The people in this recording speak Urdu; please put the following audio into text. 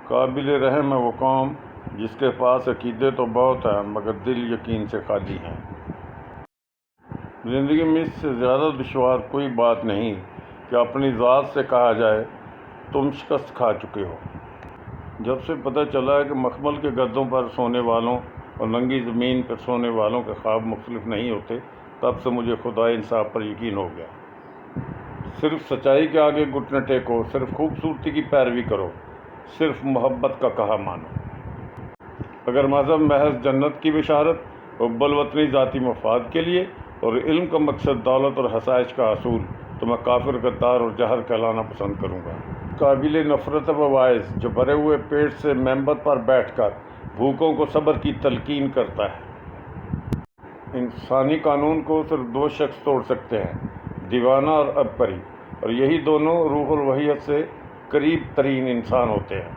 قابل رحم ہے وہ قوم جس کے پاس عقیدے تو بہت ہیں مگر دل یقین سے خالی ہیں۔ زندگی میں اس سے زیادہ دشوار کوئی بات نہیں کہ اپنی ذات سے کہا جائے تم شکست کھا چکے ہو۔ جب سے پتہ چلا ہے کہ مخمل کے گدوں پر سونے والوں اور ننگی زمین پر سونے والوں کے خواب مختلف نہیں ہوتے، تب سے مجھے خدائے انصاف پر یقین ہو گیا۔ صرف سچائی کے آگے گھٹنے ٹیکو، صرف خوبصورتی کی پیروی کرو، صرف محبت کا کہا مانو۔ اگر مذہب محض جنت کی بشارت، حب الوطنی ذاتی مفاد کے لیے اور علم کا مقصد دولت اور حشائش کا حصول، تو میں کافر، غدار اور جاہل کہلانا پسند کروں گا۔ قابل نفرت وہ واعظ جو بھرے ہوئے پیٹ سے منبر پر بیٹھ کر بھوکوں کو صبر کی تلقین کرتا ہے۔ انسانی قانون کو صرف دو شخص توڑ سکتے ہیں، دیوانہ اور عبقری، اور یہی دونوں روح الوحیت سے قریب ترین انسان ہوتے ہیں۔